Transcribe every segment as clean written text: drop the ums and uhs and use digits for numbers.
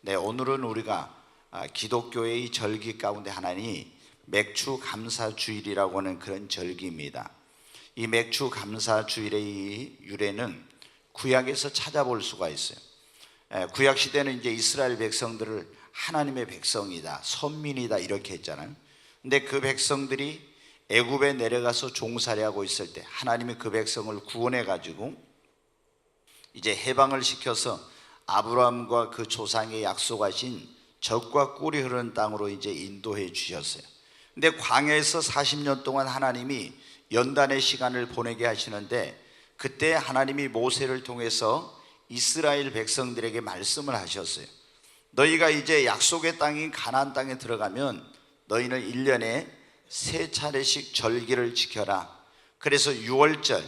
네, 오늘은 우리가 기독교의 절기 가운데 하나니 맥주 감사 주일이라고 하는 그런 절기입니다. 이 맥주 감사 주일의 유래는 구약에서 찾아볼 수가 있어요. 구약 시대는 이제 이스라엘 백성들을 하나님의 백성이다, 선민이다 이렇게 했잖아요. 근데 그 백성들이 애굽에 내려가서 종살이하고 있을 때 하나님이 그 백성을 구원해 가지고 이제 해방을 시켜서 아브라함과 그 조상의 약속하신 젖과 꿀이 흐르는 땅으로 이제 인도해 주셨어요. 근데 광야에서 40년 동안 하나님이 연단의 시간을 보내게 하시는데, 그때 하나님이 모세를 통해서 이스라엘 백성들에게 말씀을 하셨어요. 너희가 이제 약속의 땅인 가나안 땅에 들어가면 너희는 1년에 3차례씩 절기를 지켜라. 그래서 유월절,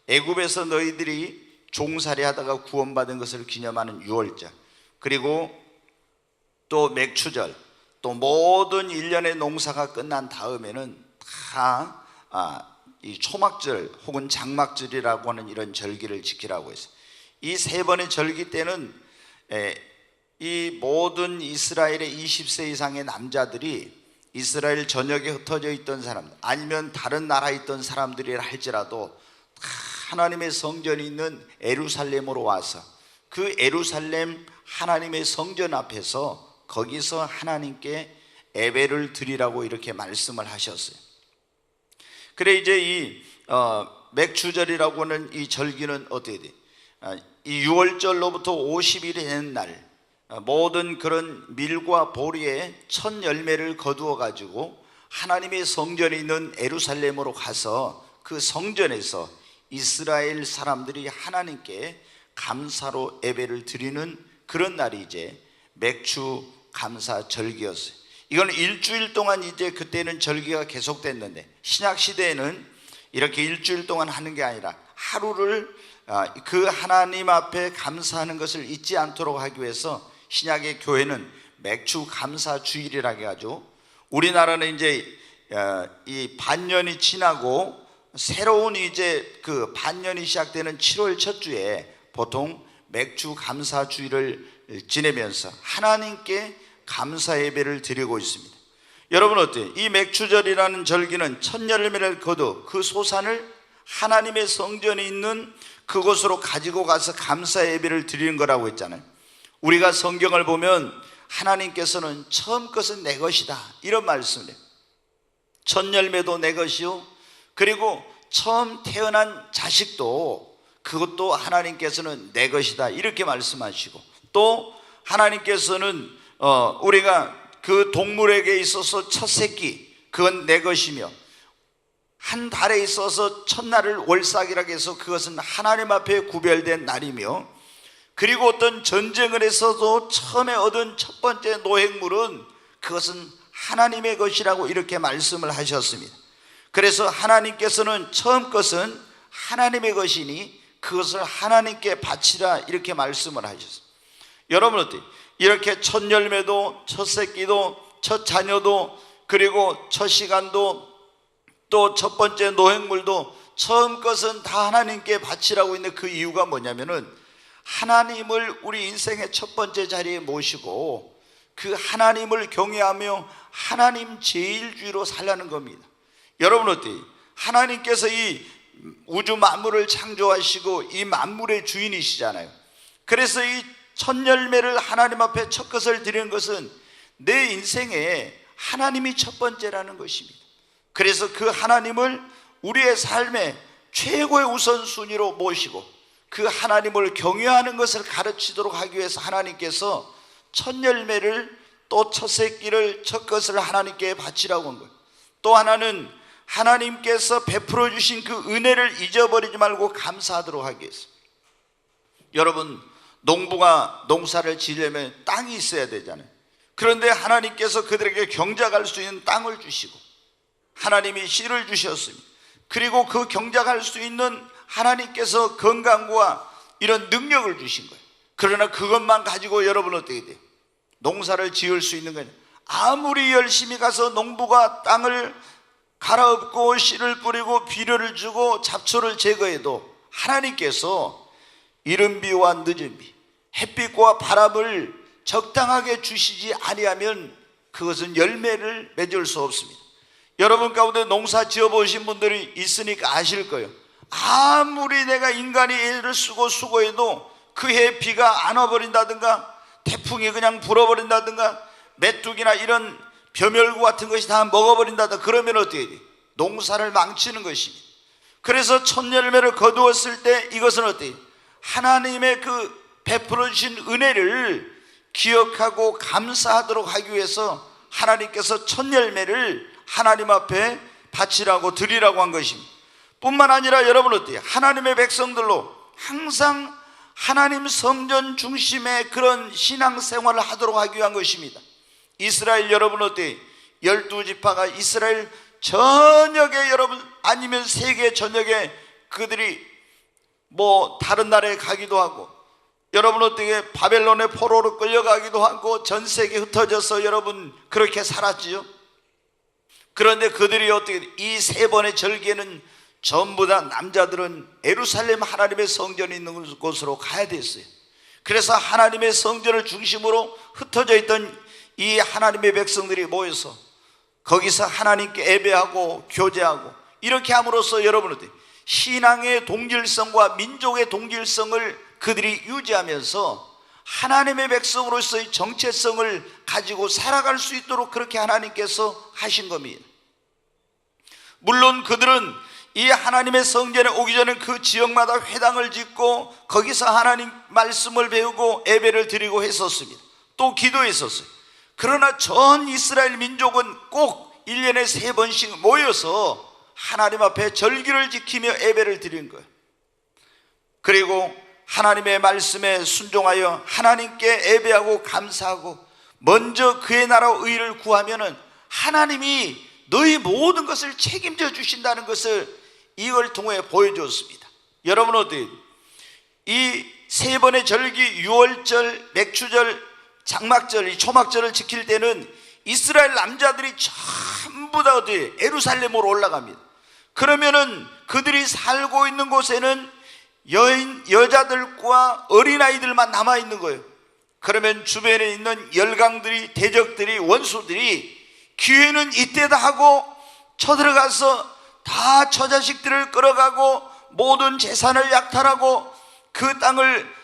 애굽에서 너희들이 종살이 하다가 구원받은 것을 기념하는 유월절, 그리고 또 맥추절, 또 모든 1년의 농사가 끝난 다음에는 다 이 초막절 혹은 장막절이라고 하는 이런 절기를 지키라고 했어요. 이 세 번의 절기 때는 이 모든 이스라엘의 20세 이상의 남자들이 이스라엘 전역에 흩어져 있던 사람들, 아니면 다른 나라에 있던 사람들이라 할지라도 하나님의 성전이 있는 예루살렘으로 와서 그 예루살렘 하나님의 성전 앞에서 거기서 하나님께 예배를 드리라고 이렇게 말씀을 하셨어요. 그래 이제 이 맥추절이라고 하는 이 절기는 어떻게 돼? 이 유월절로부터 50일이 되는 날, 모든 그런 밀과 보리의 첫 열매를 거두어 가지고 하나님의 성전이 있는 예루살렘으로 가서 그 성전에서 이스라엘 사람들이 하나님께 감사로 예배를 드리는 그런 날이 이제 맥주 감사 절기였어요. 이건 일주일 동안 이제 그때는 절기가 계속됐는데, 신약 시대에는 이렇게 일주일 동안 하는 게 아니라 하루를 그 하나님 앞에 감사하는 것을 잊지 않도록 하기 위해서 신약의 교회는 맥주 감사 주일이라고 해가지고, 우리나라는 이제 이 반년이 지나고 새로운 이제 그 반년이 시작되는 7월 첫 주에 보통 맥주 감사 주일을 지내면서 하나님께 감사 예배를 드리고 있습니다. 여러분 어때요? 이 맥추절이라는 절기는 첫 열매를 거두 그 소산을 하나님의 성전이 있는 그곳으로 가지고 가서 감사 예배를 드리는 거라고 했잖아요. 우리가 성경을 보면 하나님께서는 처음 것은 내 것이다 이런 말씀을 해요. 첫 열매도 내 것이요, 그리고 처음 태어난 자식도 그것도 하나님께서는 내 것이다 이렇게 말씀하시고, 또 하나님께서는 우리가 그 동물에게 있어서 첫 새끼 그건 내 것이며, 한 달에 있어서 첫날을 월삭이라고 해서 그것은 하나님 앞에 구별된 날이며, 그리고 어떤 전쟁을 해서도 처음에 얻은 첫 번째 노획물은 그것은 하나님의 것이라고 이렇게 말씀을 하셨습니다. 그래서 하나님께서는 처음 것은 하나님의 것이니 그것을 하나님께 바치라 이렇게 말씀을 하셨습니다. 여러분 어때요? 이렇게 첫 열매도, 첫 새끼도, 첫 자녀도, 그리고 첫 시간도, 또 첫 번째 노획물도 처음 것은 다 하나님께 바치라고 있는 그 이유가 뭐냐면은 하나님을 우리 인생의 첫 번째 자리에 모시고 그 하나님을 경외하며 하나님 제일주의로 살라는 겁니다. 여러분 어때요? 하나님께서 이 우주 만물을 창조하시고 이 만물의 주인이시잖아요. 그래서 이 첫 열매를 하나님 앞에 첫 것을 드리는 것은 내 인생에 하나님이 첫 번째라는 것입니다. 그래서 그 하나님을 우리의 삶의 최고의 우선순위로 모시고 그 하나님을 경외하는 것을 가르치도록 하기 위해서 하나님께서 첫 열매를, 또 첫 새끼를, 첫 것을 하나님께 바치라고 한 거예요. 또 하나는 하나님께서 베풀어 주신 그 은혜를 잊어버리지 말고 감사하도록 하기 위해서. 여러분, 농부가 농사를 지으려면 땅이 있어야 되잖아요. 그런데 하나님께서 그들에게 경작할 수 있는 땅을 주시고 하나님이 씨를 주셨습니다. 그리고 그 경작할 수 있는 하나님께서 건강과 이런 능력을 주신 거예요. 그러나 그것만 가지고 여러분 어떻게 돼요? 농사를 지을 수 있는 거예요. 아무리 열심히 가서 농부가 땅을 갈아엎고 씨를 뿌리고 비료를 주고 잡초를 제거해도 하나님께서 이른 비와 늦은 비, 햇빛과 바람을 적당하게 주시지 아니하면 그것은 열매를 맺을 수 없습니다. 여러분 가운데 농사 지어보신 분들이 있으니까 아실 거예요. 아무리 내가 인간이 애를 쓰고 수고해도 그 해에 비가 안 와버린다든가 태풍이 그냥 불어버린다든가 메뚜기나 이런 벼멸구 같은 것이 다 먹어버린다든가 그러면 어떻게 돼? 농사를 망치는 것입니다. 그래서 첫 열매를 거두었을 때 이것은 어때요? 하나님의 그 베풀어 주신 은혜를 기억하고 감사하도록 하기 위해서 하나님께서 첫 열매를 하나님 앞에 바치라고 드리라고 한 것입니다. 뿐만 아니라 여러분 어때요? 하나님의 백성들로 항상 하나님 성전 중심의 그런 신앙생활을 하도록 하기 위한 것입니다. 이스라엘 여러분 어때요? 12지파가 이스라엘 전역에 여러분 아니면 세계 전역에 그들이 뭐 다른 나라에 가기도 하고 여러분 어떻게 바벨론의 포로로 끌려가기도 하고 전 세계에 흩어져서 여러분 그렇게 살았지요. 그런데 그들이 어떻게 이 세 번의 절기에는 전부 다 남자들은 예루살렘 하나님의 성전이 있는 곳으로 가야 됐어요. 그래서 하나님의 성전을 중심으로 흩어져 있던 이 하나님의 백성들이 모여서 거기서 하나님께 예배하고 교제하고 이렇게 함으로써 여러분 어때요? 신앙의 동질성과 민족의 동질성을 그들이 유지하면서 하나님의 백성으로서의 정체성을 가지고 살아갈 수 있도록 그렇게 하나님께서 하신 겁니다. 물론 그들은 이 하나님의 성전에 오기 전에 그 지역마다 회당을 짓고 거기서 하나님 말씀을 배우고 예배를 드리고 했었습니다. 또 기도했었어요. 그러나 전 이스라엘 민족은 꼭 1년에 3번씩 모여서 하나님 앞에 절기를 지키며 예배를 드린 거예요. 그리고 하나님의 말씀에 순종하여 하나님께 예배하고 감사하고 먼저 그의 나라와 의를 구하면은 하나님이 너희 모든 것을 책임져 주신다는 것을 이걸 통해 보여주었습니다. 여러분 어때요? 이 세 번의 절기 유월절, 맥추절, 장막절, 이 초막절을 지킬 때는 이스라엘 남자들이 전부 다 어디에 예루살렘으로 올라갑니다. 그러면은 그들이 살고 있는 곳에는 여자들과 어린아이들만 남아있는 거예요. 그러면 주변에 있는 열강들이, 대적들이, 원수들이 기회는 이때다 하고 쳐들어가서 다 처자식들을 끌어가고 모든 재산을 약탈하고 그 땅을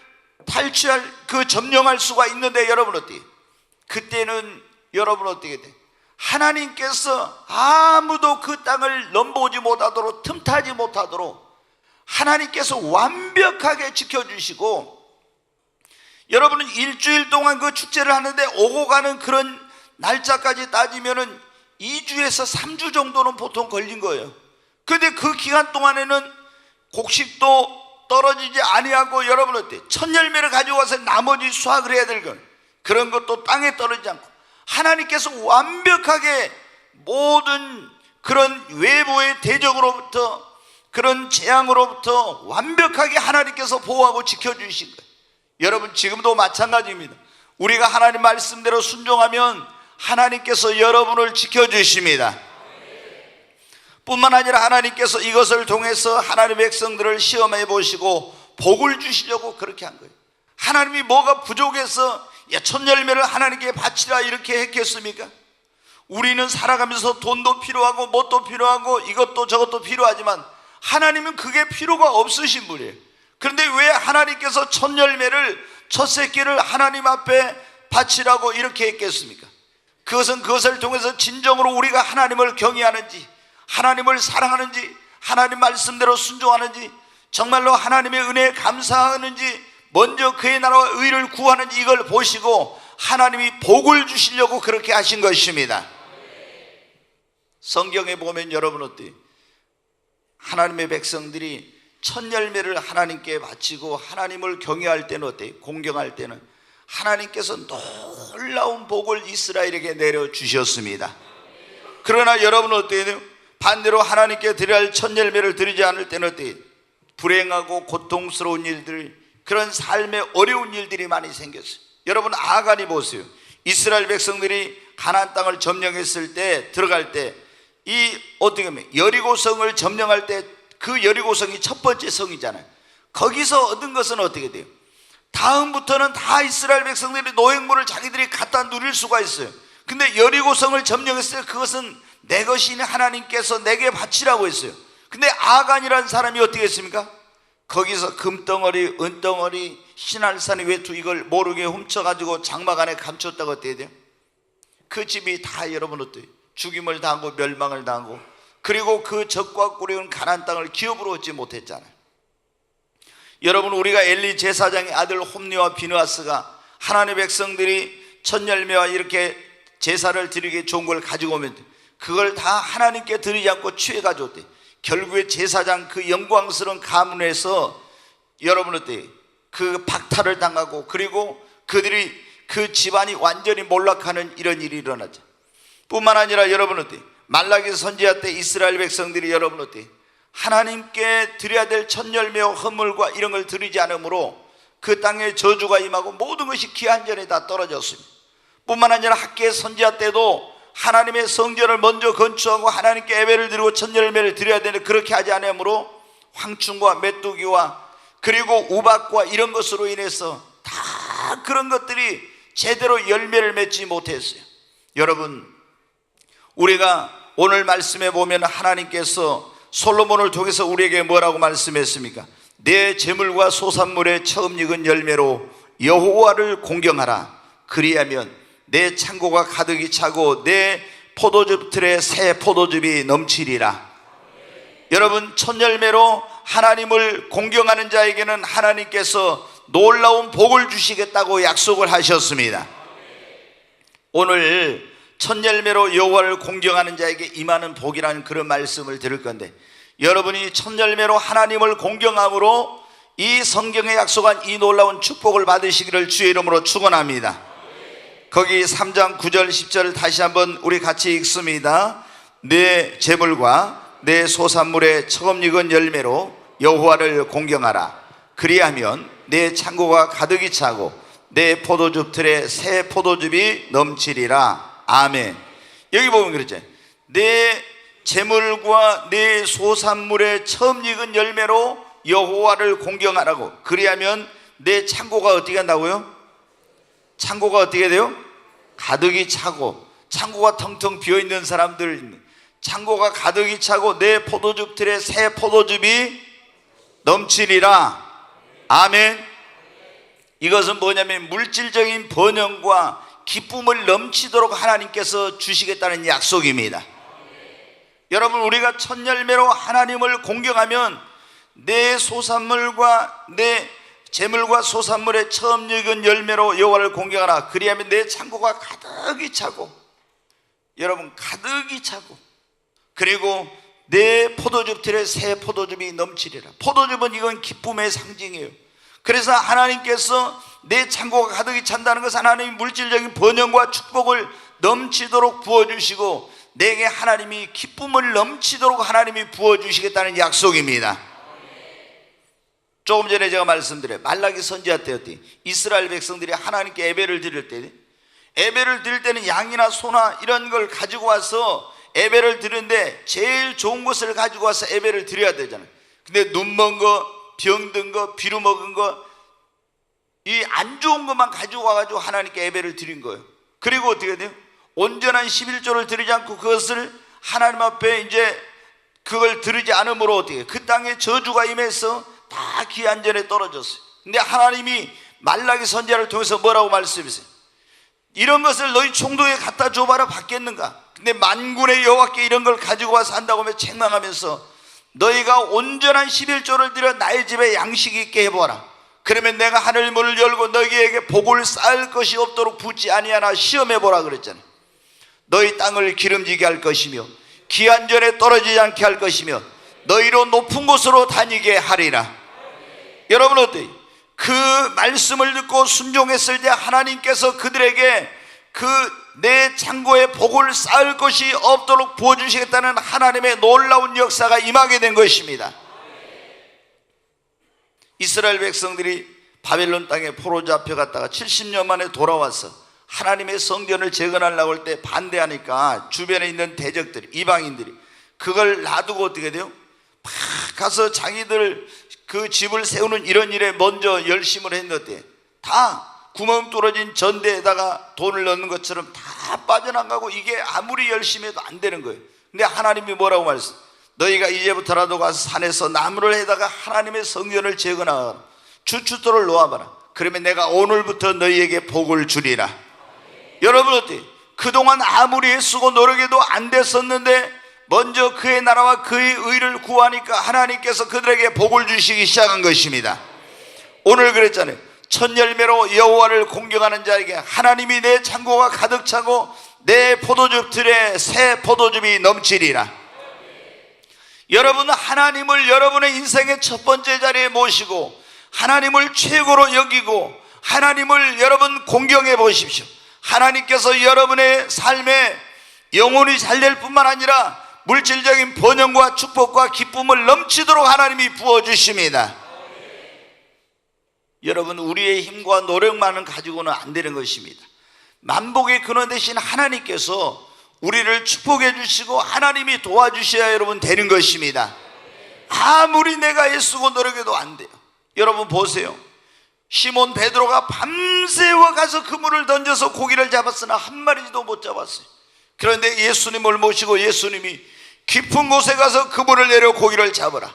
탈취할, 그 점령할 수가 있는데 여러분 어때요? 그때는 여러분 어떻게 돼? 하나님께서 아무도 그 땅을 넘보지 못하도록 틈타지 못하도록 하나님께서 완벽하게 지켜주시고 여러분은 일주일 동안 그 축제를 하는데 오고 가는 그런 날짜까지 따지면은 2주에서 3주 정도는 보통 걸린 거예요. 그런데 그 기간 동안에는 곡식도 떨어지지 아니하고 여러분 어때? 첫 열매를 가지고 와서 나머지 수확을 해야 될 걸 그런 것도 땅에 떨어지지 않고 하나님께서 완벽하게 모든 그런 외부의 대적으로부터 그런 재앙으로부터 완벽하게 하나님께서 보호하고 지켜주신 거예요. 여러분 지금도 마찬가지입니다. 우리가 하나님 말씀대로 순종하면 하나님께서 여러분을 지켜주십니다. 뿐만 아니라 하나님께서 이것을 통해서 하나님의 백성들을 시험해 보시고 복을 주시려고 그렇게 한 거예요. 하나님이 뭐가 부족해서 첫 열매를 하나님께 바치라 이렇게 했겠습니까? 우리는 살아가면서 돈도 필요하고 뭣도 필요하고 이것도 저것도 필요하지만 하나님은 그게 필요가 없으신 분이에요. 그런데 왜 하나님께서 첫 열매를, 첫 새끼를 하나님 앞에 바치라고 이렇게 했겠습니까? 그것은 그것을 통해서 진정으로 우리가 하나님을 경외하는지, 하나님을 사랑하는지, 하나님 말씀대로 순종하는지, 정말로 하나님의 은혜에 감사하는지, 먼저 그의 나라와 의를 구하는지 이걸 보시고 하나님이 복을 주시려고 그렇게 하신 것입니다. 성경에 보면 여러분 어때요? 하나님의 백성들이 첫 열매를 하나님께 바치고 하나님을 경외할 때는 어때요? 공경할 때는 하나님께서 놀라운 복을 이스라엘에게 내려주셨습니다. 그러나 여러분 어때요? 반대로 하나님께 드려야 할 첫 열매를 드리지 않을 때는 어때요? 불행하고 고통스러운 일들, 그런 삶의 어려운 일들이 많이 생겼어요. 여러분 아간이 보세요. 이스라엘 백성들이 가나안 땅을 점령했을 때, 들어갈 때 이 어떻게 하면 여리고성을 점령할 때 그 여리고성이 첫 번째 성이잖아요. 거기서 얻은 것은 어떻게 돼요? 다음부터는 다 이스라엘 백성들이 노획물을 자기들이 갖다 누릴 수가 있어요. 근데 여리고성을 점령했어요. 그것은 내 것이니 하나님께서 내게 바치라고 했어요. 근데 아간이라는 사람이 어떻게 했습니까? 거기서 금덩어리, 은덩어리, 신할산의 외투 이걸 모르게 훔쳐가지고 장막 안에 감췄다고 어떻게 돼요? 그 집이 다 여러분 어때요? 죽임을 당하고 멸망을 당하고, 그리고 그 적과 꾸려온 가나안 땅을 기업으로 얻지 못했잖아요. 여러분, 우리가 엘리 제사장의 아들 홈리와 비느하스가 하나님의 백성들이 첫 열매와 이렇게 제사를 드리기 좋은 걸 가지고 오면 그걸 다 하나님께 드리지 않고 취해 가져왔대. 결국에 제사장 그 영광스러운 가문에서 여러분 어때요? 그 박탈을 당하고, 그리고 그들이 그 집안이 완전히 몰락하는 이런 일이 일어나죠. 뿐만 아니라 여러분 어때요? 말라기 선지자 때 이스라엘 백성들이 여러분 어때요? 하나님께 드려야 될 첫 열매와 헌물과 이런 걸 드리지 않으므로 그 땅에 저주가 임하고 모든 것이 기한전에 다 떨어졌습니다. 뿐만 아니라 학개 선지자 때도 하나님의 성전을 먼저 건축하고 하나님께 예배를 드리고 첫 열매를 드려야 되는데 그렇게 하지 않으므로 황충과 메뚜기와 그리고 우박과 이런 것으로 인해서 다 그런 것들이 제대로 열매를 맺지 못했어요. 여러분, 우리가 오늘 말씀에 보면 하나님께서 솔로몬을 통해서 우리에게 뭐라고 말씀했습니까? 내 재물과 소산물의 처음 익은 열매로 여호와를 공경하라. 그리하면 내 창고가 가득히 차고 내 포도즙 틀에 새 포도즙이 넘치리라. 여러분, 첫 열매로 하나님을 공경하는 자에게는 하나님께서 놀라운 복을 주시겠다고 약속을 하셨습니다. 오늘 첫 열매로 여호와를 공경하는 자에게 임하는 복이라는 그런 말씀을 들을 건데, 여러분이 첫 열매로 하나님을 공경함으로 이 성경에 약속한 이 놀라운 축복을 받으시기를 주의 이름으로 축원합니다. 거기 3장 9절 10절을 다시 한번 우리 같이 읽습니다. 내 재물과 내 소산물의 처음 익은 열매로 여호와를 공경하라. 그리하면 내 창고가 가득히 차고 내 포도즙 틀에 새 포도즙이 넘치리라. 아멘. 여기 보면 그렇죠. 내 재물과 내 소산물의 처음 익은 열매로 여호와를 공경하라고. 그리하면 내 창고가 어떻게 한다고요? 창고가 어떻게 돼요? 가득히 차고. 창고가 텅텅 비어있는 사람들, 창고가 가득히 차고 내 포도즙 틀에 새 포도즙이 넘치리라. 아멘. 이것은 뭐냐면 물질적인 번영과 기쁨을 넘치도록 하나님께서 주시겠다는 약속입니다. 여러분, 우리가 첫 열매로 하나님을 공경하면 내 소산물과 내 재물과 소산물의 처음 익은 열매로 여호와를 공경하라. 그리하면 내 창고가 가득히 차고, 여러분 가득히 차고, 그리고 내 포도즙 틀에 새 포도즙이 넘치리라. 포도즙은 이건 기쁨의 상징이에요. 그래서 하나님께서 내 창고가 가득히 찬다는 것은 하나님이 물질적인 번영과 축복을 넘치도록 부어주시고, 내게 하나님이 기쁨을 넘치도록 하나님이 부어주시겠다는 약속입니다. 조금 전에 제가 말씀드려요. 말라기 선지자 때였더니 이스라엘 백성들이 하나님께 예배를 드릴 때, 예배를 드릴 때는 양이나 소나 이런 걸 가지고 와서 예배를 드리는데 제일 좋은 것을 가지고 와서 예배를 드려야 되잖아요. 근데 눈먼 거, 병든 거, 비루 먹은 거, 이 안 좋은 것만 가지고 와가지고 하나님께 예배를 드린 거예요. 그리고 어떻게 돼요? 온전한 11조를 드리지 않고 그것을 하나님 앞에 이제 그걸 드리지 않으므로 어떻게, 그 땅에 저주가 임해서 다 기한전에 떨어졌어요. 근데 하나님이 말라기 선지자를 통해서 뭐라고 말씀하세요? 이런 것을 너희 총독에 갖다 줘봐라, 받겠는가? 근데 만군의 여호와께 이런 걸 가지고 와서 한다고 하면 책망하면서 너희가 온전한 11조를 드려 나의 집에 양식 있게 해보아라. 그러면 내가 하늘 문을 열고 너희에게 복을 쌓을 것이 없도록 붓지 아니하나 시험해보라 그랬잖아요. 너희 땅을 기름지게 할 것이며 기한전에 떨어지지 않게 할 것이며 너희로 높은 곳으로 다니게 하리라. 여러분 어때요? 그 말씀을 듣고 순종했을 때 하나님께서 그들에게 그 내 창고에 복을 쌓을 것이 없도록 부어주시겠다는 하나님의 놀라운 역사가 임하게 된 것입니다. 이스라엘 백성들이 바벨론 땅에 포로 잡혀갔다가 70년 만에 돌아와서 하나님의 성전을 재건하려고 할 때 반대하니까 주변에 있는 대적들이, 이방인들이 그걸 놔두고 어떻게 돼요? 막 가서 자기들 그 집을 세우는 이런 일에 먼저 열심을 했는데 다 구멍 뚫어진 전대에다가 돈을 넣는 것처럼 다 빠져나가고 이게 아무리 열심히 해도 안 되는 거예요. 근데 하나님이 뭐라고 말했어요? 너희가 이제부터라도 가서 산에서 나무를 해다가 하나님의 성전을 재건하라. 주춧돌을 놓아봐라. 그러면 내가 오늘부터 너희에게 복을 주리라. 여러분 어때요? 그동안 아무리 애쓰고 노력해도 안 됐었는데 먼저 그의 나라와 그의 의를 구하니까 하나님께서 그들에게 복을 주시기 시작한 것입니다. 오늘 그랬잖아요. 첫 열매로 여호와를 공경하는 자에게 하나님이 내 창고가 가득 차고 내 포도즙 틀에 새 포도즙이 넘치리라. 여러분, 하나님을 여러분의 인생의 첫 번째 자리에 모시고 하나님을 최고로 여기고 하나님을 여러분 공경해 보십시오. 하나님께서 여러분의 삶에 영혼이 잘될 뿐만 아니라 물질적인 번영과 축복과 기쁨을 넘치도록 하나님이 부어주십니다. 여러분, 우리의 힘과 노력만은 가지고는 안 되는 것입니다. 만복의 근원 되신 하나님께서 우리를 축복해 주시고 하나님이 도와주셔야 여러분 되는 것입니다. 아무리 내가 애쓰고 노력해도 안 돼요. 여러분 보세요. 시몬 베드로가 밤새워 가서 그물을 던져서 고기를 잡았으나 한 마리도 못 잡았어요. 그런데 예수님을 모시고 예수님이 깊은 곳에 가서 그물을 내려 고기를 잡으라.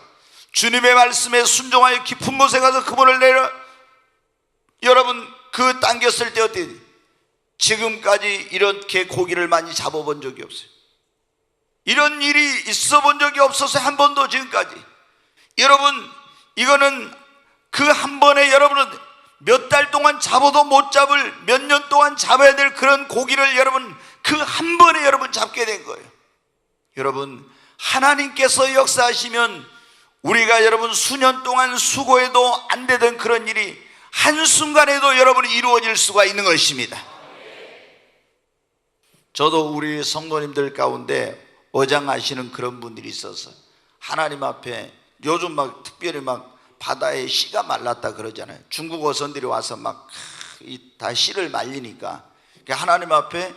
주님의 말씀에 순종하여 깊은 곳에 가서 그물을 내려 여러분 그 당겼을 때 어때요? 지금까지 이렇게 고기를 많이 잡아본 적이 없어요. 이런 일이 있어 본 적이 없어서 한 번도 지금까지. 여러분 이거는 그 한 번에 여러분은 몇 달 동안 잡아도 못 잡을 몇 년 동안 잡아야 될 그런 고기를 여러분 그 한 번에 여러분 잡게 된 거예요. 여러분 하나님께서 역사하시면 우리가 여러분 수년 동안 수고해도 안 되던 그런 일이 한순간에도 여러분이 이루어질 수가 있는 것입니다. 저도 우리 성도님들 가운데 어장하시는 그런 분들이 있어서 하나님 앞에 요즘 막 특별히 막 바다에 씨가 말랐다 그러잖아요. 중국 어선들이 와서 막 다 씨를 말리니까 하나님 앞에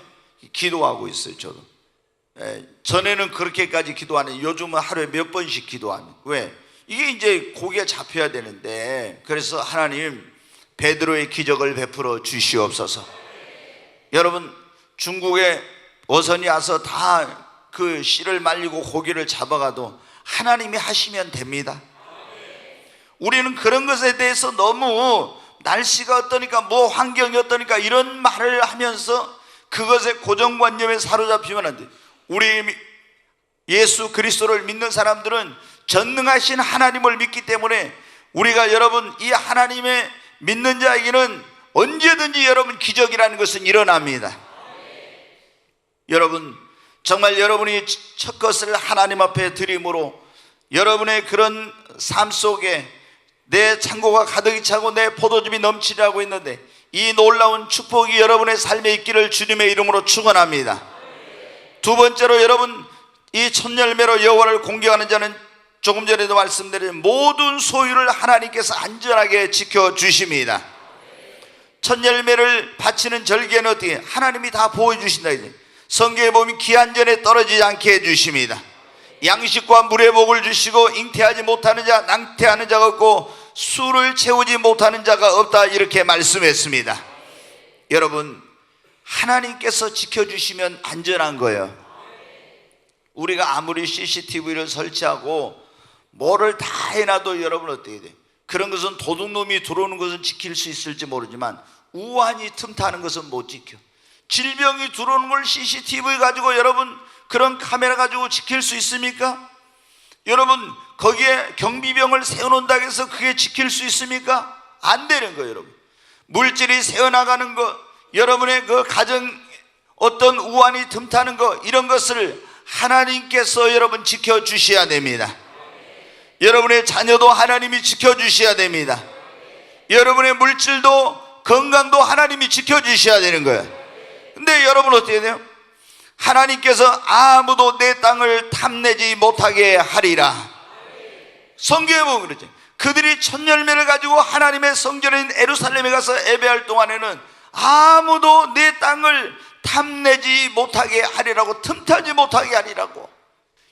기도하고 있어요. 저도 전에는 그렇게까지 기도 안 해요. 요즘은 하루에 몇 번씩 기도합니다. 왜? 이게 이제 고기가 잡혀야 되는데 그래서 하나님 베드로의 기적을 베풀어 주시옵소서. 여러분 중국에 어선이 와서 다 그 씨를 말리고 고기를 잡아가도 하나님이 하시면 됩니다. 우리는 그런 것에 대해서 너무 날씨가 어떠니까 뭐 환경이 어떠니까 이런 말을 하면서 그것에 고정관념에 사로잡히면 안 돼. 우리 예수 그리스도를 믿는 사람들은 전능하신 하나님을 믿기 때문에 우리가 여러분 이 하나님의 믿는 자에게는 언제든지 여러분 기적이라는 것은 일어납니다. 여러분 정말 여러분이 첫 것을 하나님 앞에 드림으로 여러분의 그런 삶 속에 내 창고가 가득히 차고 내 포도즙이 넘치라고 했는데 이 놀라운 축복이 여러분의 삶에 있기를 주님의 이름으로 축원합니다. 두 번째로 여러분 이 첫 열매로 여호와를 공경하는 자는 조금 전에도 말씀드린 모든 소유를 하나님께서 안전하게 지켜주십니다. 첫 열매를 바치는 절기에는 어떻게 하나님이 다 보여주신다. 성경에 보면 기한전에 떨어지지 않게 해주십니다. 양식과 물의 복을 주시고 잉태하지 못하는 자 낭태하는 자가 없고 술을 채우지 못하는 자가 없다 이렇게 말씀했습니다. 여러분 하나님께서 지켜주시면 안전한 거예요. 우리가 아무리 CCTV를 설치하고 뭐를 다 해놔도 여러분 어떻게 돼? 그런 것은 도둑놈이 들어오는 것은 지킬 수 있을지 모르지만 우환이 틈타는 것은 못 지켜. 질병이 들어오는 걸 CCTV 가지고 여러분 그런 카메라 가지고 지킬 수 있습니까? 여러분 거기에 경비병을 세워놓는다고 해서 그게 지킬 수 있습니까? 안 되는 거예요. 여러분 물질이 새어나가는 것, 여러분의 그 가정 어떤 우환이 틈타는 것, 이런 것을 하나님께서 여러분 지켜주셔야 됩니다. 여러분의 자녀도 하나님이 지켜주셔야 됩니다. 여러분의 물질도 건강도 하나님이 지켜주셔야 되는 거예요. 근데 여러분 어떻게 돼요? 하나님께서 아무도 내 땅을 탐내지 못하게 하리라. 성경에 보면 그러죠. 그들이 첫 열매를 가지고 하나님의 성전인 예루살렘에 가서 예배할 동안에는 아무도 내 땅을 탐내지 못하게 하리라고, 틈타지 못하게 하리라고.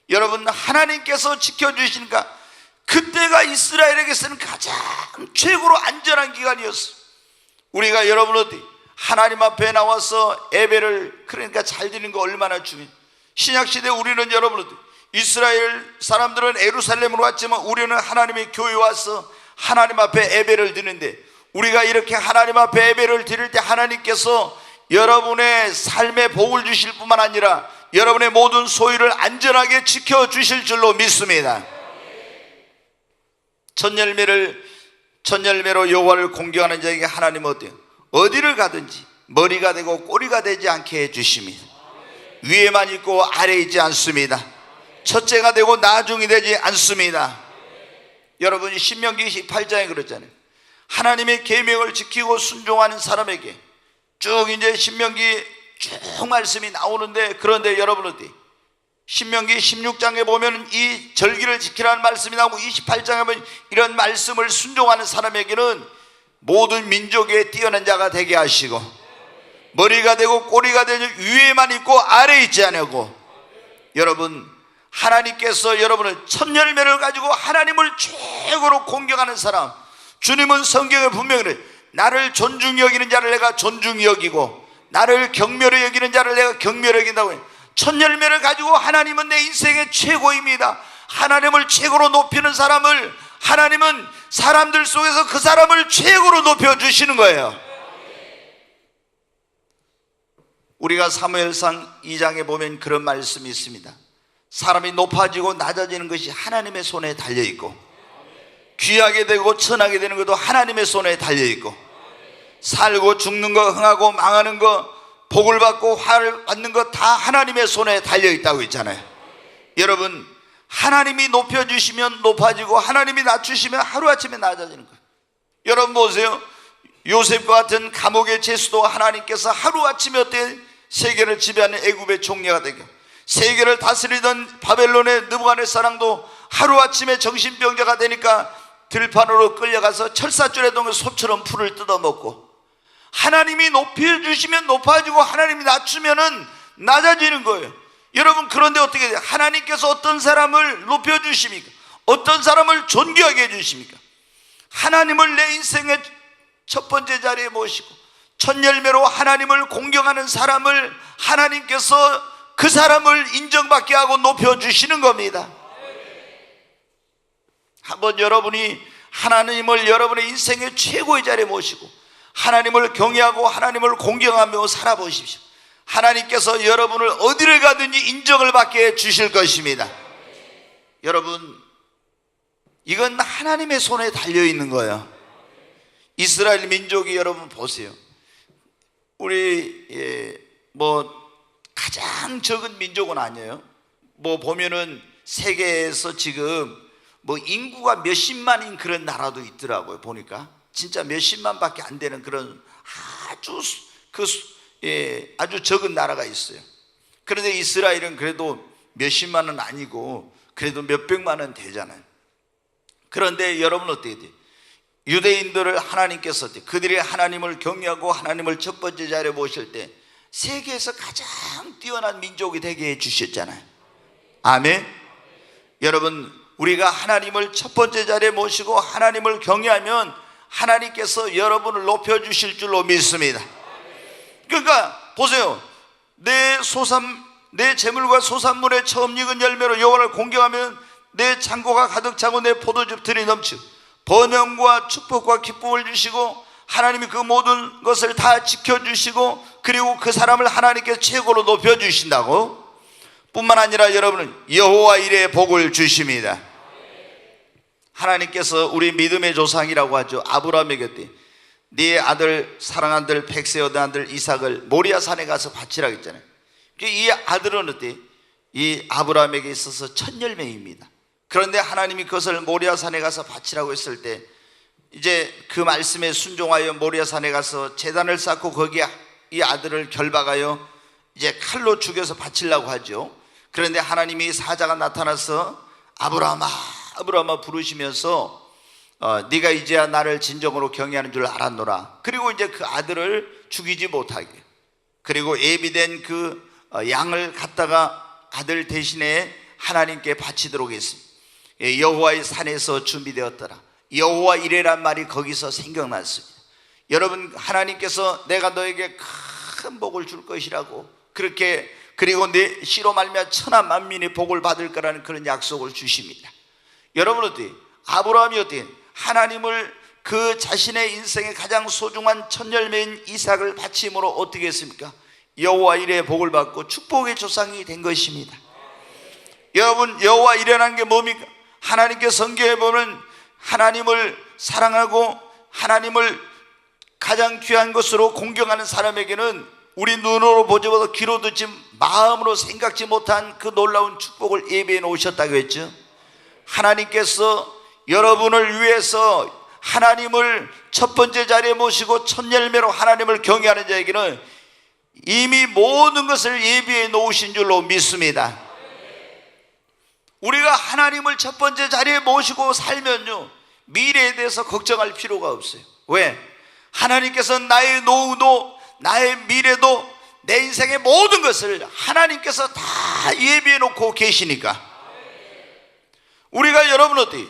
여러분 하나님께서 지켜주시니까 그때가 이스라엘에게서는 가장 최고로 안전한 기간이었어요. 우리가 여러분 어때? 하나님 앞에 나와서 예배를 그러니까 잘 드리는 거 얼마나 중요해요. 신약시대 우리는 여러분 어때? 이스라엘 사람들은 예루살렘으로 왔지만 우리는 하나님의 교회에 와서 하나님 앞에 예배를 드리는데, 우리가 이렇게 하나님 앞에 예배를 드릴 때 하나님께서 여러분의 삶에 복을 주실 뿐만 아니라 여러분의 모든 소유를 안전하게 지켜주실 줄로 믿습니다. 천열매로 여호와를 공경하는 자에게 하나님은 어때요? 어디를 가든지 머리가 되고 꼬리가 되지 않게 해주십니다. 위에만 있고 아래에 있지 않습니다. 첫째가 되고 나중이 되지 않습니다. 여러분이 신명기 28장에 그랬잖아요. 하나님의 계명을 지키고 순종하는 사람에게 쭉 이제 신명기 쭉 말씀이 나오는데, 그런데 여러분 어디? 신명기 16장에 보면 이 절기를 지키라는 말씀이 나오고 28장에 보면 이런 말씀을 순종하는 사람에게는 모든 민족에 뛰어난 자가 되게 하시고 머리가 되고 꼬리가 되고 위에만 있고 아래에 있지 않고, 여러분 하나님께서 여러분을 천열매를 가지고 하나님을 최고로 공경하는 사람, 주님은 성경에 분명히 그래요. 나를 존중히 여기는 자를 내가 존중히 여기고 나를 경멸히 여기는 자를 내가 경멸히 여긴다고 해요. 천열매를 가지고 하나님은 내 인생의 최고입니다. 하나님을 최고로 높이는 사람을 하나님은 사람들 속에서 그 사람을 최고로 높여주시는 거예요. 우리가 사무엘상 2장에 보면 그런 말씀이 있습니다. 사람이 높아지고 낮아지는 것이 하나님의 손에 달려있고 귀하게 되고 천하게 되는 것도 하나님의 손에 달려있고 살고 죽는 거, 흥하고 망하는 거, 복을 받고 화를 받는 거 다 하나님의 손에 달려있다고 했잖아요. 여러분 하나님이 높여주시면 높아지고 하나님이 낮추시면 하루아침에 낮아지는 거예요. 여러분 보세요. 요셉과 같은 감옥의 죄수도 하나님께서 하루아침에 어때? 세계를 지배하는 애굽의 총리가 되고, 세계를 다스리던 바벨론의 느부갓네살왕도 하루아침에 정신병자가 되니까 들판으로 끌려가서 철사줄에 동을 소처럼 풀을 뜯어먹고, 하나님이 높여주시면 높아지고 하나님이 낮추면 낮아지는 거예요. 여러분 그런데 어떻게 돼요? 하나님께서 어떤 사람을 높여주십니까? 어떤 사람을 존귀하게 해주십니까? 하나님을 내 인생의 첫 번째 자리에 모시고 천열매로 하나님을 공경하는 사람을 하나님께서 그 사람을 인정받게 하고 높여주시는 겁니다. 한번 여러분이 하나님을 여러분의 인생의 최고의 자리에 모시고 하나님을 경외하고 하나님을 공경하며 살아보십시오. 하나님께서 여러분을 어디를 가든지 인정을 받게 해주실 것입니다. 여러분 이건 하나님의 손에 달려있는 거예요. 이스라엘 민족이 여러분 보세요. 우리 가장 적은 민족은 아니에요. 보면은 세계에서 지금 인구가 몇십만인 그런 나라도 있더라고요. 보니까 진짜 몇십만밖에 안 되는 그런 아주 적은 나라가 있어요. 그런데 이스라엘은 그래도 몇십만은 아니고 그래도 몇백만은 되잖아요. 그런데 여러분 어떻게 돼요? 유대인들을 하나님께서 그들이 하나님을 경외하고 하나님을 첫 번째 자리에 모실 때 세계에서 가장 뛰어난 민족이 되게 해주셨잖아요. 아멘. 여러분 우리가 하나님을 첫 번째 자리에 모시고 하나님을 경외하면 하나님께서 여러분을 높여주실 줄로 믿습니다. 그러니까 보세요. 내 재물과 소산물의 처음 익은 열매로 여호와를 공경하면 내 창고가 가득 차고 내 포도즙들이 넘치고 번영과 축복과 기쁨을 주시고 하나님이 그 모든 것을 다 지켜주시고 그리고 그 사람을 하나님께서 최고로 높여주신다고 뿐만 아니라 여러분은 여호와 이레의 복을 주십니다. 하나님께서 우리 믿음의 조상이라고 하죠. 아브라함에게 네 아들 사랑한 아들 백세 얻은 아들 이삭을 모리아 산에 가서 바치라고 했잖아요. 이 아들은 어때? 이 아브라함에게 있어서 첫 열매입니다. 그런데 하나님이 그것을 모리아 산에 가서 바치라고 했을 때 이제 그 말씀에 순종하여 모리아 산에 가서 제단을 쌓고 거기에 이 아들을 결박하여 이제 칼로 죽여서 바치려고 하죠. 그런데 하나님이 사자가 나타나서 아브라함아 아브라함아 부르시면서 네가 이제야 나를 진정으로 경외하는 줄 알았노라. 그리고 이제 그 아들을 죽이지 못하게, 그리고 예비된 그 양을 갖다가 아들 대신에 하나님께 바치도록 했습니다. 여호와의 산에서 준비되었더라. 여호와 이레란 말이 거기서 생각났습니다. 여러분, 하나님께서 내가 너에게 큰 복을 줄 것이라고, 그렇게, 그리고 내 씨로 말미암아 천하 만민이 복을 받을 거라는 그런 약속을 주십니다. 여러분, 어때? 아브라함이 어때? 하나님을 그 자신의 인생의 가장 소중한 첫 열매인 이삭을 바침으로 어떻게 했습니까? 여호와 이레의 복을 받고 축복의 조상이 된 것입니다. 여러분, 여호와 이레라는 게 뭡니까? 하나님께 성경에 보면 하나님을 사랑하고 하나님을 가장 귀한 것으로 공경하는 사람에게는 우리 눈으로 보지 못하고 귀로 듣지 마음으로 생각지 못한 그 놀라운 축복을 예비해 놓으셨다고 했죠. 하나님께서 여러분을 위해서 하나님을 첫 번째 자리에 모시고 첫 열매로 하나님을 경외하는 자에게는 이미 모든 것을 예비해 놓으신 줄로 믿습니다. 우리가 하나님을 첫 번째 자리에 모시고 살면요, 미래에 대해서 걱정할 필요가 없어요. 왜? 하나님께서 나의 노후도 나의 미래도 내 인생의 모든 것을 하나님께서 다 예비해 놓고 계시니까. 우리가 여러분 어때요?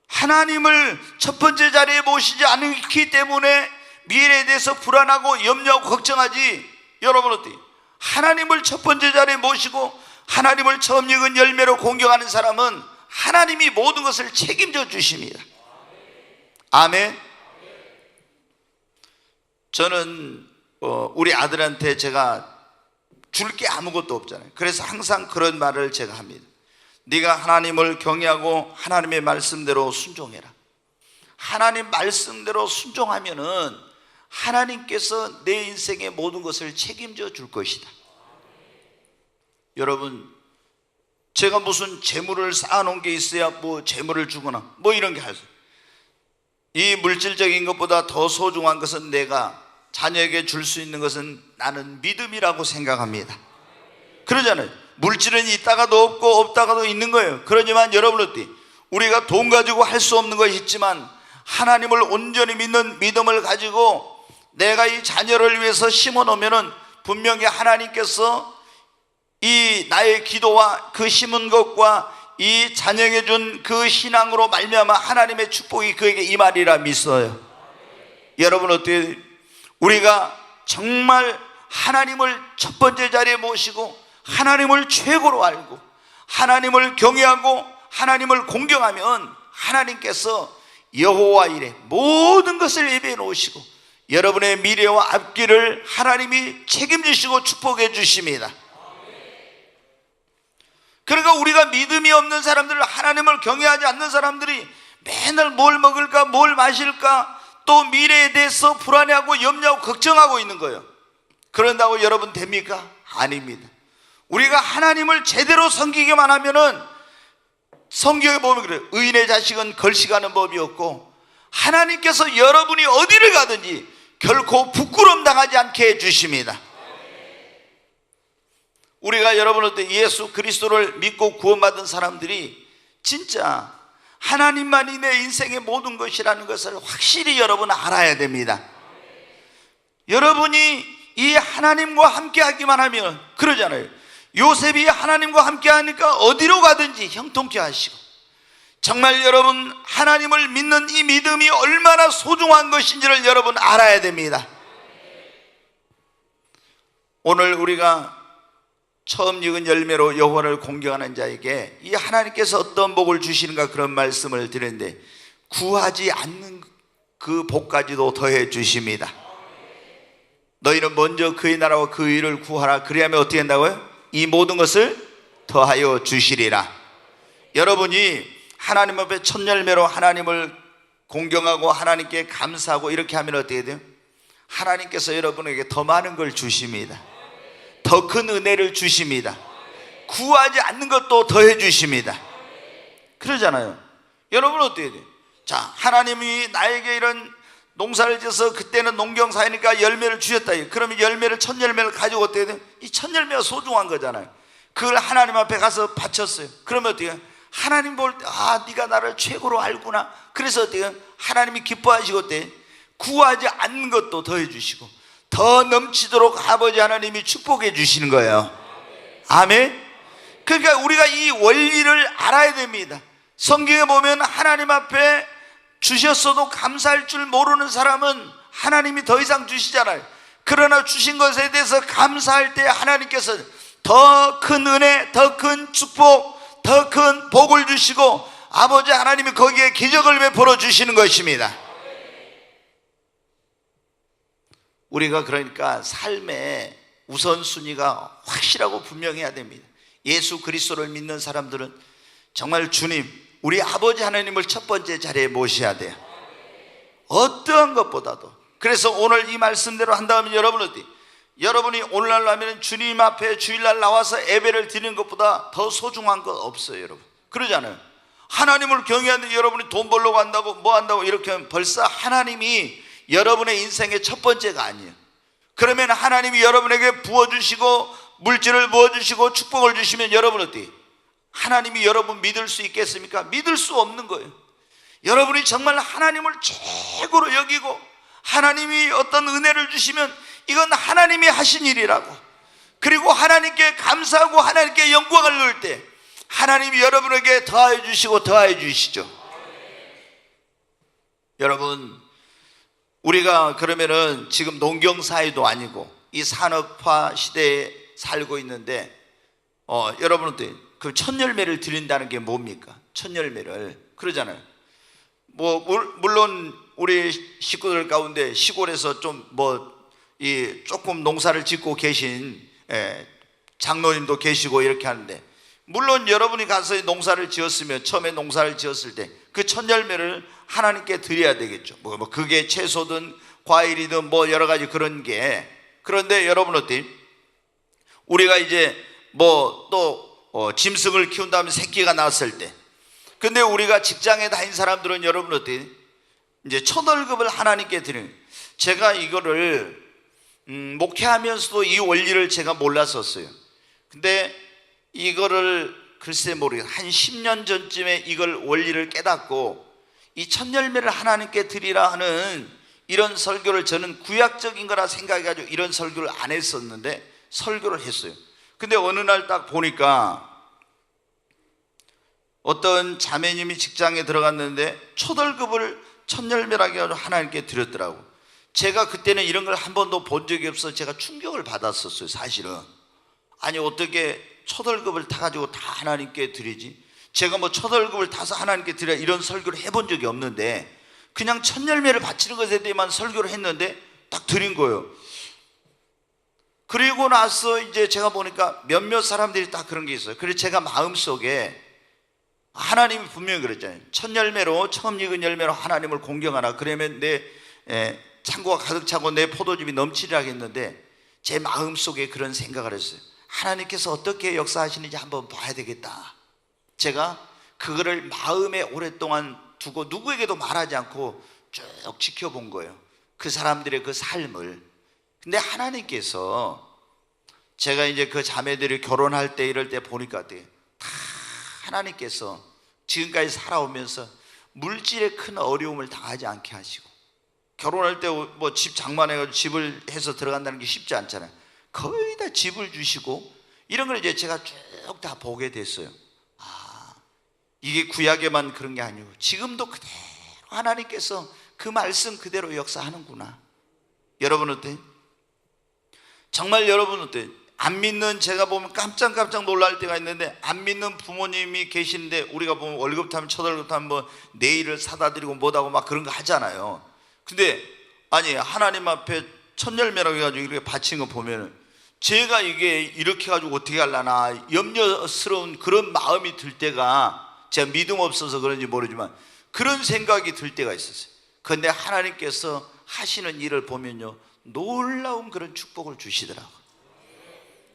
하나님을 첫 번째 자리에 모시지 않기 때문에 미래에 대해서 불안하고 염려하고 걱정하지, 여러분 어때요? 하나님을 첫 번째 자리에 모시고 하나님을 처음 익은 열매로 공경하는 사람은 하나님이 모든 것을 책임져 주십니다. 아멘. 저는 우리 아들한테 제가 줄 게 아무것도 없잖아요. 그래서 항상 그런 말을 제가 합니다. 네가 하나님을 경외하고 하나님의 말씀대로 순종해라. 하나님 말씀대로 순종하면은 하나님께서 내 인생의 모든 것을 책임져 줄 것이다. 여러분, 제가 무슨 재물을 쌓아놓은 게 있어야 뭐 재물을 주거나 뭐 이런 게 하죠. 이 물질적인 것보다 더 소중한 것은, 내가 자녀에게 줄 수 있는 것은 나는 믿음이라고 생각합니다. 그러잖아요. 물질은 있다가도 없고 없다가도 있는 거예요. 그러지만 여러분 어때? 우리가 돈 가지고 할 수 없는 것이 있지만 하나님을 온전히 믿는 믿음을 가지고 내가 이 자녀를 위해서 심어 놓으면은 분명히 하나님께서 이 나의 기도와 그 심은 것과 이 자녀에게 준 그 신앙으로 말미암아 하나님의 축복이 그에게 임하리라 믿어요. 여러분 어때요? 우리가 정말 하나님을 첫 번째 자리에 모시고 하나님을 최고로 알고 하나님을 경외하고 하나님을 공경하면 하나님께서 여호와 이레 모든 것을 예비해 놓으시고 여러분의 미래와 앞길을 하나님이 책임지시고 축복해 주십니다. 그러니까 우리가 믿음이 없는 사람들, 하나님을 경외하지 않는 사람들이 맨날 뭘 먹을까 뭘 마실까 또 미래에 대해서 불안해하고 염려하고 걱정하고 있는 거예요. 그런다고 여러분 됩니까? 아닙니다. 우리가 하나님을 제대로 섬기기만 하면은, 성경에 보면 그래요. 의인의 자식은 걸식하는 법이 없고 하나님께서 여러분이 어디를 가든지 결코 부끄러움 당하지 않게 해주십니다. 우리가 여러분 어때 예수 그리스도를 믿고 구원받은 사람들이 진짜 하나님만이 내 인생의 모든 것이라는 것을 확실히 여러분 알아야 됩니다. 여러분이 이 하나님과 함께 하기만 하면, 그러잖아요. 요셉이 하나님과 함께 하니까 어디로 가든지 형통케 하시고, 정말 여러분 하나님을 믿는 이 믿음이 얼마나 소중한 것인지를 여러분 알아야 됩니다. 오늘 우리가 처음 익은 열매로 여호와를 공경하는 자에게 이 하나님께서 어떤 복을 주시는가 그런 말씀을 드렸는데, 구하지 않는 그 복까지도 더해 주십니다. 너희는 먼저 그의 나라와 그 의를 구하라. 그리하면 어떻게 한다고요? 이 모든 것을 더하여 주시리라. 여러분이 하나님 앞에 첫 열매로 하나님을 공경하고 하나님께 감사하고 이렇게 하면 어떻게 돼요? 하나님께서 여러분에게 더 많은 걸 주십니다. 더 큰 은혜를 주십니다. 구하지 않는 것도 더해 주십니다. 그러잖아요. 여러분 어떻게 돼요? 자, 하나님이 나에게 이런 농사를 지어서 그때는 농경사니까 열매를 주셨다. 그러면 열매를, 첫 열매를 가지고 어떻게 돼요? 이 첫 열매가 소중한 거잖아요. 그걸 하나님 앞에 가서 바쳤어요. 그러면 어떻게 해요? 하나님 볼 때, 아, 네가 나를 최고로 알구나. 그래서 어떻게 해요? 하나님이 기뻐하시고 어때요? 구하지 않는 것도 더해 주시고 더 넘치도록 아버지 하나님이 축복해 주시는 거예요. 아멘. 그러니까 우리가 이 원리를 알아야 됩니다. 성경에 보면 하나님 앞에 주셨어도 감사할 줄 모르는 사람은 하나님이 더 이상 주시잖아요. 그러나 주신 것에 대해서 감사할 때 하나님께서 더 큰 은혜, 더 큰 축복, 더 큰 복을 주시고 아버지 하나님이 거기에 기적을 베풀어 주시는 것입니다. 우리가 그러니까 삶의 우선순위가 확실하고 분명해야 됩니다. 예수 그리스도를 믿는 사람들은 정말 주님, 우리 아버지 하나님을 첫 번째 자리에 모셔야 돼요. 어떠한 것보다도. 그래서 오늘 이 말씀대로 한다면 여러분이 오늘날 하면 주님 앞에 주일날 나와서 예배를 드리는 것보다 더 소중한 것 없어요. 여러분 그러잖아요. 하나님을 경외하는데 여러분이 돈 벌려고 한다고 뭐 한다고 이렇게 하면 벌써 하나님이 여러분의 인생의 첫 번째가 아니에요. 그러면 하나님이 여러분에게 부어주시고 물질을 부어주시고 축복을 주시면 여러분 어때요? 하나님이 여러분 믿을 수 있겠습니까? 믿을 수 없는 거예요. 여러분이 정말 하나님을 최고로 여기고 하나님이 어떤 은혜를 주시면 이건 하나님이 하신 일이라고, 그리고 하나님께 감사하고 하나님께 영광을 넣을 때 하나님이 여러분에게 더하여 주시고 더하여 주시죠. 여러분 우리가 그러면은 지금 농경사회도 아니고 이 산업화 시대에 살고 있는데 여러분들 그 첫 열매를 드린다는 게 뭡니까? 첫 열매를 그러잖아요. 뭐 물론 우리 식구들 가운데 시골에서 좀 조금 농사를 짓고 계신 장로님도 계시고 이렇게 하는데, 물론 여러분이 가서 농사를 지었으면 처음에 농사를 지었을 때 그 첫 열매를 하나님께 드려야 되겠죠. 뭐 그게 채소든 과일이든 뭐 여러 가지 그런 게. 그런데 여러분 어때요? 우리가 이제 짐승을 키운 다음에 새끼가 낳았을 때, 근데 우리가 직장에 다닌 사람들은 여러분 어때요? 이제 첫 월급을 하나님께 드리는. 제가 이거를 목회하면서도 이 원리를 제가 몰랐었어요. 근데 이거를 글쎄 모르겠어요. 한 10년 전쯤에 이걸 원리를 깨닫고 이 첫 열매를 하나님께 드리라 하는 이런 설교를 저는 구약적인 거라 생각해가지고 이런 설교를 안 했었는데 설교를 했어요. 근데 어느 날 딱 보니까 어떤 자매님이 직장에 들어갔는데 첫 월급을 첫 열매라고 해가지고 하나님께 드렸더라고. 제가 그때는 이런 걸 한 번도 본 적이 없어서 제가 충격을 받았었어요. 사실은 아니 어떻게 첫 월급을 타가지고 다 하나님께 드리지? 제가 첫 월급을 타서 하나님께 드려 이런 설교를 해본 적이 없는데 그냥 첫 열매를 바치는 것에 대해만 설교를 했는데 딱 드린 거예요. 그리고 나서 이제 제가 보니까 몇몇 사람들이 딱 그런 게 있어요. 그래서 제가 마음속에 하나님이 분명히 그랬잖아요. 첫 열매로 처음 익은 열매로 하나님을 공경하라. 그러면 내 창고가 가득 차고 내 포도즙이 넘치리라 했는데 제 마음속에 그런 생각을 했어요. 하나님께서 어떻게 역사하시는지 한번 봐야 되겠다. 제가 그거를 마음에 오랫동안 두고 누구에게도 말하지 않고 쭉 지켜본 거예요. 그 사람들의 그 삶을. 근데 하나님께서 제가 이제 그 자매들이 결혼할 때 이럴 때 보니까 다 하나님께서 지금까지 살아오면서 물질에 큰 어려움을 당하지 않게 하시고, 결혼할 때 집 장만해가지고 집을 해서 들어간다는 게 쉽지 않잖아요. 거의 다 집을 주시고 이런 걸 이제 제가 쭉 다 보게 됐어요. 이게 구약에만 그런 게 아니고 지금도 그대로 하나님께서 그 말씀 그대로 역사하는구나. 여러분 어때요? 정말 여러분 어때요? 안 믿는, 제가 보면 깜짝 놀랄 때가 있는데 안 믿는 부모님이 계시는데 우리가 보면 월급 타면 첫 월급 타면 네일을 사다 드리고 뭐다고 막 그런 거 하잖아요. 근데 아니 하나님 앞에 첫 열매라고 해가지고 이렇게 바친 거 보면 제가 이게 이렇게 가지고 어떻게 하려나 염려스러운 그런 마음이 들 때가, 제가 믿음 없어서 그런지 모르지만 그런 생각이 들 때가 있었어요. 그런데 하나님께서 하시는 일을 보면요 놀라운 그런 축복을 주시더라고요.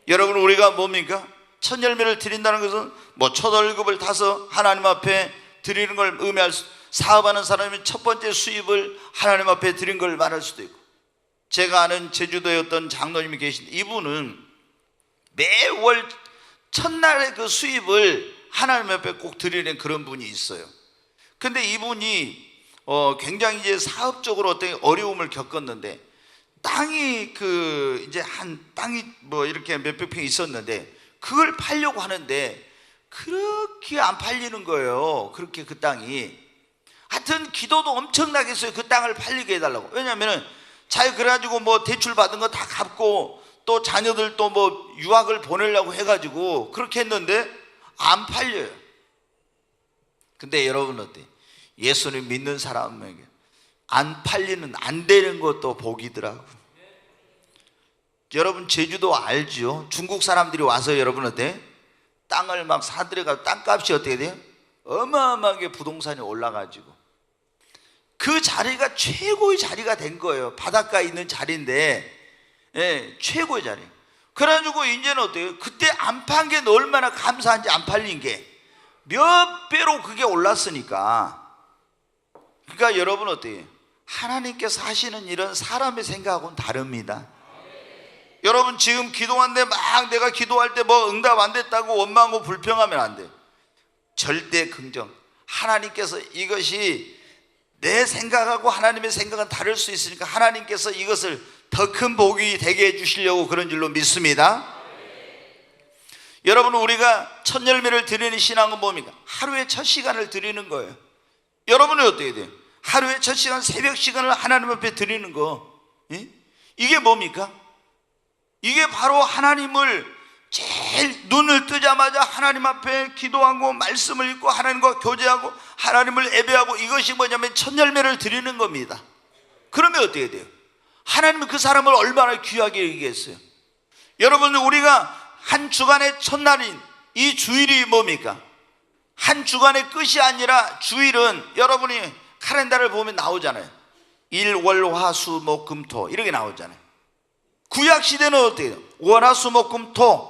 여러분 우리가 뭡니까? 첫 열매를 드린다는 것은 첫 월급을 타서 하나님 앞에 드리는 걸 의미할 수, 사업하는 사람이 첫 번째 수입을 하나님 앞에 드린 걸 말할 수도 있고, 제가 아는 제주도에 어떤 장로님이 계신데 이분은 매월 첫날의 그 수입을 하나님 앞에 꼭 드리는 그런 분이 있어요. 근데 이분이 굉장히 이제 사업적으로 어떤 어려움을 겪었는데 땅이 땅이 이렇게 몇백 평 있었는데 그걸 팔려고 하는데 그렇게 안 팔리는 거예요. 그렇게 그 땅이. 하여튼 기도도 엄청나게 했어요. 그 땅을 팔리게 해달라고. 왜냐하면 자기 그래가지고 뭐 대출 받은 거 다 갚고 또 자녀들 또 뭐 유학을 보내려고 해가지고 그렇게 했는데 안 팔려요. 근데 여러분 어때요? 예수님 믿는 사람에게 안 팔리는, 안 되는 것도 복이더라고요. 여러분 제주도 알죠? 중국 사람들이 와서 여러분 어때? 땅을 막 사들여가지고 땅값이 어떻게 돼요? 어마어마하게 부동산이 올라가지고 그 자리가 최고의 자리가 된 거예요. 바닷가에 있는 자리인데, 예, 최고의 자리. 그래가지고 이제는 어때요? 그때 안 판 게 얼마나 감사한지, 안 팔린 게 몇 배로 그게 올랐으니까. 그러니까 여러분 어때요? 하나님께서 하시는 일은 사람의 생각하고는 다릅니다. 여러분 지금 기도하는데 막 내가 기도할 때 뭐 응답 안 됐다고 원망하고 불평하면 안 돼요. 절대 긍정. 하나님께서 이것이 내 생각하고 하나님의 생각은 다를 수 있으니까 하나님께서 이것을 더 큰 복이 되게 해주시려고 그런 줄로 믿습니다. 여러분 우리가 첫 열매를 드리는 신앙은 뭡니까? 하루에 첫 시간을 드리는 거예요. 여러분은 어떻게 돼요? 하루에 첫 시간, 새벽 시간을 하나님 앞에 드리는 거, 예? 이게 뭡니까? 이게 바로 하나님을 제일 눈을 뜨자마자 하나님 앞에 기도하고 말씀을 읽고 하나님과 교제하고 하나님을 예배하고, 이것이 뭐냐면 첫 열매를 드리는 겁니다. 그러면 어떻게 돼요? 하나님은 그 사람을 얼마나 귀하게 여기겠어요? 여러분 우리가 한 주간의 첫날인 이 주일이 뭡니까? 한 주간의 끝이 아니라 주일은 여러분이 카렌다를 보면 나오잖아요. 일, 월, 화, 수, 목, 금, 토 이렇게 나오잖아요. 구약 시대는 어떻게 해요? 월, 화, 수, 목, 금, 토.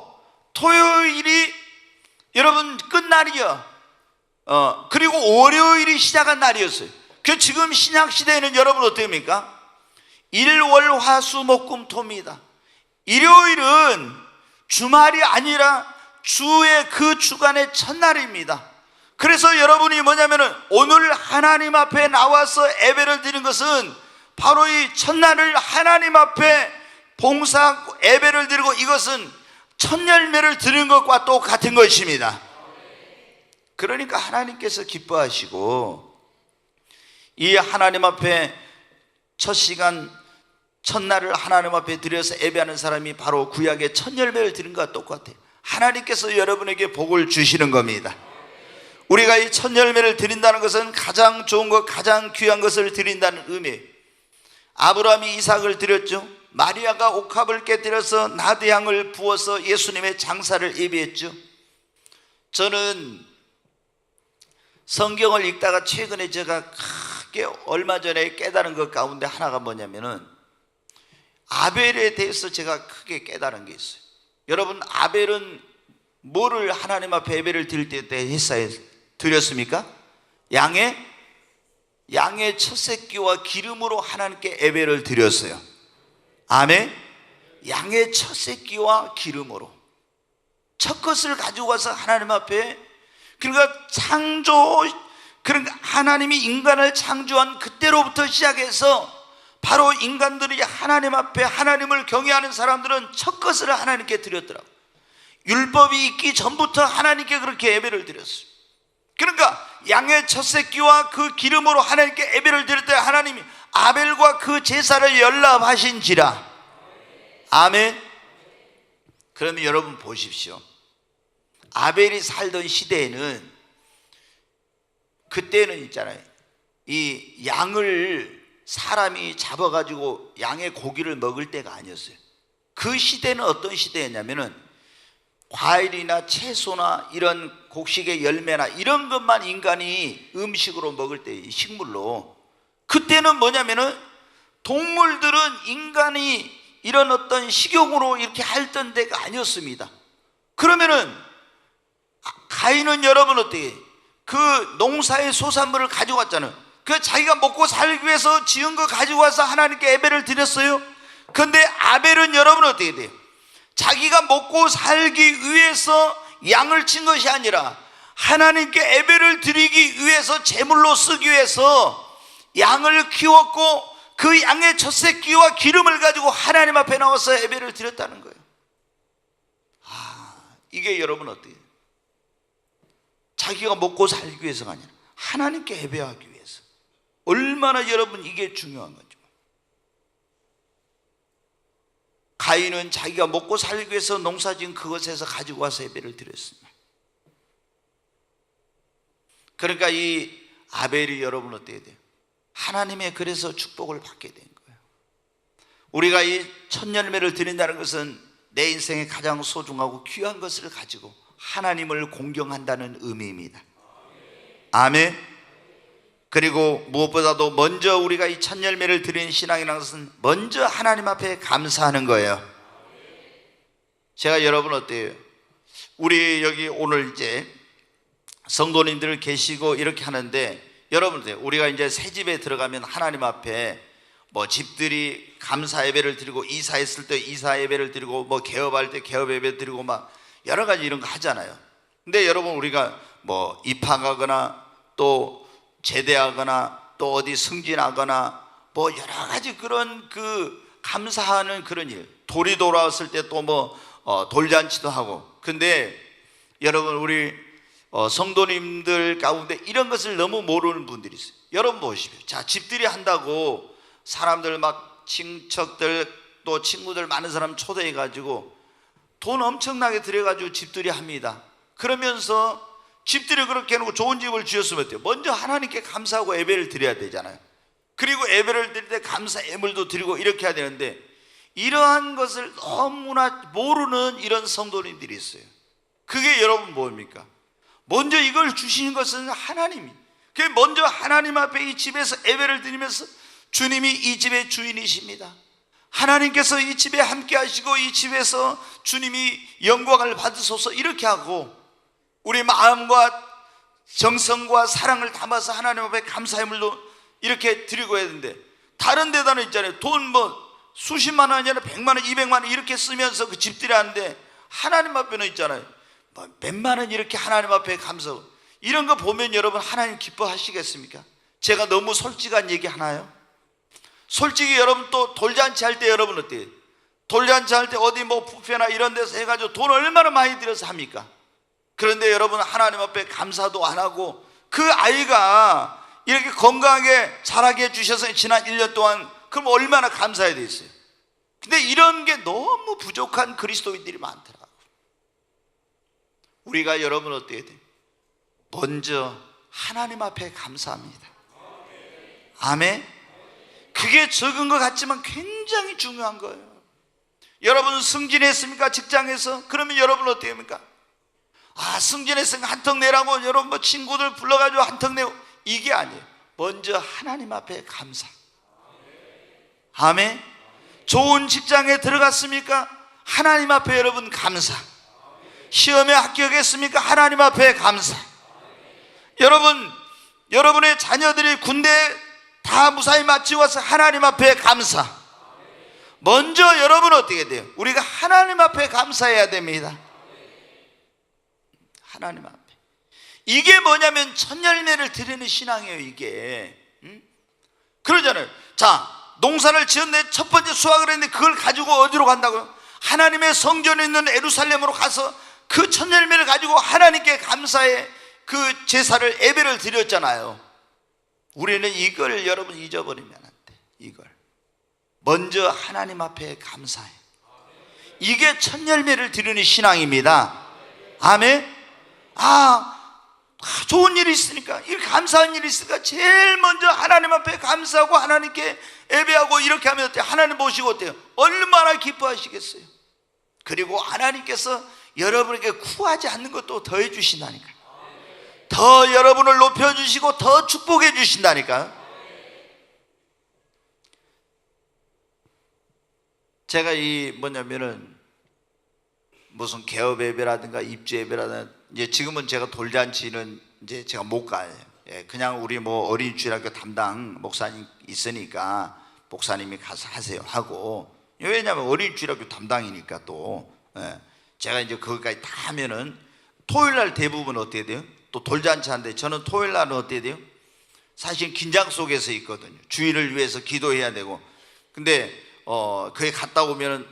토요일이 여러분 끝날이요. 그리고 월요일이 시작한 날이었어요. 그 지금 신약 시대에는 여러분 어떻습니까? 일, 월, 화, 수, 목, 금, 토입니다. 일요일은 주말이 아니라 주의 그 주간의 첫날입니다. 그래서 여러분이 뭐냐면은 오늘 하나님 앞에 나와서 예배를 드리는 것은 바로 이 첫날을 하나님 앞에 봉사하고 예배를 드리고, 이것은 첫 열매를 드리는 것과 똑같은 것입니다. 그러니까 하나님께서 기뻐하시고, 이 하나님 앞에 첫 시간 첫날을 하나님 앞에 드려서 예배하는 사람이 바로 구약의 첫 열매를 드린 것과 똑같아요. 하나님께서 여러분에게 복을 주시는 겁니다. 우리가 이 첫 열매를 드린다는 것은 가장 좋은 것, 가장 귀한 것을 드린다는 의미예요. 아브라함이 이삭을 드렸죠. 마리아가 옥합을 깨뜨려서 나드향을 부어서 예수님의 장사를 예비했죠. 저는 성경을 읽다가 최근에 제가 크게 얼마 전에 깨달은 것 가운데 하나가 뭐냐면은 아벨에 대해서 제가 크게 깨달은 게 있어요. 여러분 아벨은 뭐를 하나님 앞에 예배를 드릴 때 했어요? 드렸습니까? 양의 첫 새끼와 기름으로 하나님께 예배를 드렸어요. 아멘. 양의 첫 새끼와 기름으로 첫 것을 가지고 와서 하나님 앞에, 그러니까 그러니까 하나님이 인간을 창조한 그때로부터 시작해서 바로 인간들이 하나님 앞에 하나님을 경외하는 사람들은 첫 것을 하나님께 드렸더라고요. 율법이 있기 전부터 하나님께 그렇게 예배를 드렸어요. 그러니까 양의 첫 새끼와 그 기름으로 하나님께 예배를 드릴 때 하나님이 아벨과 그 제사를 연락하신지라. 아멘. 그러면 여러분 보십시오. 아벨이 살던 시대에는, 그때는 있잖아요, 이 양을 사람이 잡아가지고 양의 고기를 먹을 때가 아니었어요. 그 시대는 어떤 시대였냐면은 과일이나 채소나 이런 곡식의 열매나 이런 것만 인간이 음식으로 먹을 때, 식물로. 그때는 뭐냐면은 동물들은 인간이 이런 어떤 식용으로 이렇게 했던 데가 아니었습니다. 그러면은 가인은 여러분 어떻게 그 농사의 소산물을 가지고 왔잖아요. 그 자기가 먹고 살기 위해서 지은 거 가지고 와서 하나님께 예배를 드렸어요. 그런데 아벨은 여러분 어떻게 돼요? 자기가 먹고 살기 위해서 양을 친 것이 아니라 하나님께 예배를 드리기 위해서, 제물로 쓰기 위해서 양을 키웠고 그 양의 첫 새끼와 기름을 가지고 하나님 앞에 나와서 예배를 드렸다는 거예요. 이게 여러분 어때요? 자기가 먹고 살기 위해서가 아니라 하나님께 예배하기 위해서. 얼마나 여러분 이게 중요한 거죠. 가인은 자기가 먹고 살기 위해서 농사지은 그것에서 가지고 와서 예배를 드렸습니다. 그러니까 이 아벨이 여러분 어떻게 돼요? 하나님의 그래서 축복을 받게 된 거예요. 우리가 이 첫 열매를 드린다는 것은 내 인생에 가장 소중하고 귀한 것을 가지고 하나님을 공경한다는 의미입니다. 아멘. 그리고 무엇보다도 먼저 우리가 이 첫 열매를 드리는 신앙이라는 것은 먼저 하나님 앞에 감사하는 거예요. 제가 여러분 어때요? 우리 여기 오늘 이제 성도님들 계시고 이렇게 하는데, 여러분 우리가 이제 새 집에 들어가면 하나님 앞에 뭐 집들이 감사 예배를 드리고, 이사했을 때 이사 예배를 드리고, 뭐 개업할 때 개업 예배 드리고 막 여러 가지 이런 거 하잖아요. 근데 여러분 우리가 뭐 입학하거나 또 제대하거나 또 어디 승진하거나 뭐 여러 가지 그런 그 감사하는 그런 일, 돌이 돌아왔을 때 또 뭐 돌잔치도 하고. 근데 여러분 우리 성도님들 가운데 이런 것을 너무 모르는 분들이 있어요. 여러분 보십시오. 자, 집들이 한다고 사람들 막 친척들 또 친구들 많은 사람 초대해 가지고 돈 엄청나게 들여가지고 집들이 합니다. 그러면서 집들이 그렇게 해놓고 좋은 집을 지었으면 어때요? 먼저 하나님께 감사하고 예배를 드려야 되잖아요. 그리고 예배를 드릴 때 감사 예물도 드리고 이렇게 해야 되는데, 이러한 것을 너무나 모르는 이런 성도님들이 있어요. 그게 여러분 뭡니까? 먼저 이걸 주시는 것은 하나님이, 그게 먼저 하나님 앞에 이 집에서 예배를 드리면서 주님이 이 집의 주인이십니다. 하나님께서 이 집에 함께 하시고 이 집에서 주님이 영광을 받으소서, 이렇게 하고 우리 마음과 정성과 사랑을 담아서 하나님 앞에 감사의물도 이렇게 드리고 해야 되는데, 다른 데다는 있잖아요. 돈 뭐 수십만 원이 아니라 100만 원, 200만 원 이렇게 쓰면서 그 집들이 하는데, 하나님 앞에는 있잖아요. 뭐 몇만 원 이렇게 하나님 앞에 감사. 이런 거 보면 여러분 하나님 기뻐하시겠습니까? 제가 너무 솔직한 얘기 하나요? 솔직히 여러분 또 돌잔치 할 때 여러분 어때요? 돌잔치 할 때 어디 뭐 뷔페나 이런 데서 해가지고 돈 얼마나 많이 들여서 합니까? 그런데 여러분 하나님 앞에 감사도 안 하고, 그 아이가 이렇게 건강하게 자라게 해주셔서 지난 1년 동안 그럼 얼마나 감사해야 되겠어요? 근데 이런 게 너무 부족한 그리스도인들이 많더라고요. 우리가 여러분 어떻게 돼요? 먼저 하나님 앞에 감사합니다. 아멘. 그게 적은 것 같지만 굉장히 중요한 거예요. 여러분 승진했습니까? 직장에서? 그러면 여러분 어떻게 합니까? 아, 승진했으니까 한턱 내라고 여러분 뭐 친구들 불러가지고 한턱 내고, 이게 아니에요. 먼저 하나님 앞에 감사. 아멘. 좋은 직장에 들어갔습니까? 하나님 앞에 여러분 감사. 시험에 합격했습니까? 하나님 앞에 감사. 여러분, 여러분의 자녀들이 군대 다 무사히 마치고 와서 하나님 앞에 감사. 먼저 여러분 어떻게 돼요? 우리가 하나님 앞에 감사해야 됩니다. 하나님 앞에. 이게 뭐냐면 첫 열매를 드리는 신앙이에요. 이게 그러잖아요. 자, 농사를 지었는데 첫 번째 수확을 했는데 그걸 가지고 어디로 간다고요? 하나님의 성전에 있는 예루살렘으로 가서 그 첫 열매를 가지고 하나님께 감사의 그 제사를, 예배를 드렸잖아요. 우리는 이걸 여러분 잊어버리면 안 돼. 이걸 먼저 하나님 앞에 감사해. 이게 첫 열매를 드리는 신앙입니다. 아멘. 좋은 일이 있으니까, 이렇게 감사한 일이 있으니까 제일 먼저 하나님 앞에 감사하고 하나님께 예배하고 이렇게 하면 어때요? 하나님 보시고 어때요? 얼마나 기뻐하시겠어요? 그리고 하나님께서 여러분에게 구하지 않는 것도 더해 주신다니까. 더 여러분을 높여주시고 더 축복해 주신다니까. 제가 뭐냐면은 무슨 개업 예배라든가 입주 예배라든가, 이제 지금은 제가 돌잔치는 이제 제가 못 가요. 그냥 우리 뭐 어린이 주일학교 담당 목사님 있으니까 목사님이 가서 하세요 하고, 왜냐하면 어린이 주일학교 담당이니까 또 제가 이제 거기까지 다 하면은 토요일 날 대부분 어떻게 돼요? 또 돌잔치 하는데 저는 토요일 날은 어떻게 돼요? 사실 긴장 속에서 있거든요. 주일을 위해서 기도해야 되고. 근데 거기 갔다 오면은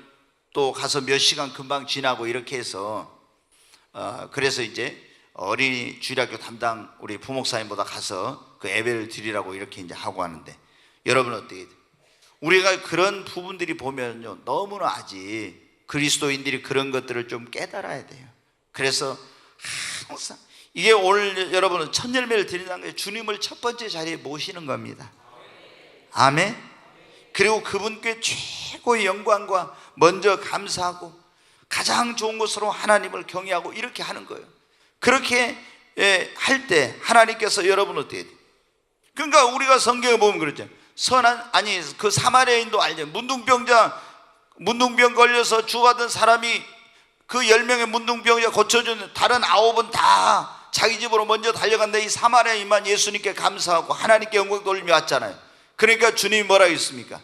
또 가서 몇 시간 금방 지나고 이렇게 해서 그래서 이제 어린이 주일학교 담당 우리 부목사님보다 가서 그 예배를 드리라고 이렇게 이제 하고 하는데, 여러분 어떻게 돼요? 우리가 그런 부분들이 보면요, 너무나 아직 그리스도인들이 그런 것들을 좀 깨달아야 돼요. 그래서 항상 이게 오늘 여러분은 첫 열매를 드린다는 게 주님을 첫 번째 자리에 모시는 겁니다. 아멘. 그리고 그분께 최고의 영광과 먼저 감사하고 가장 좋은 것으로 하나님을 경외하고 이렇게 하는 거예요. 그렇게 할 때 하나님께서 여러분 어떻게 돼요? 그러니까 우리가 성경에 보면 그러죠. 그 사마리아인도 알죠. 문둥병 걸려서 죽어가던 사람이 그 10명의 문둥병자 고쳐준 다른 9은 다 자기 집으로 먼저 달려간데 이 사마리아인만 예수님께 감사하고 하나님께 영광 돌리며 왔잖아요. 그러니까 주님이 뭐라고 했습니까?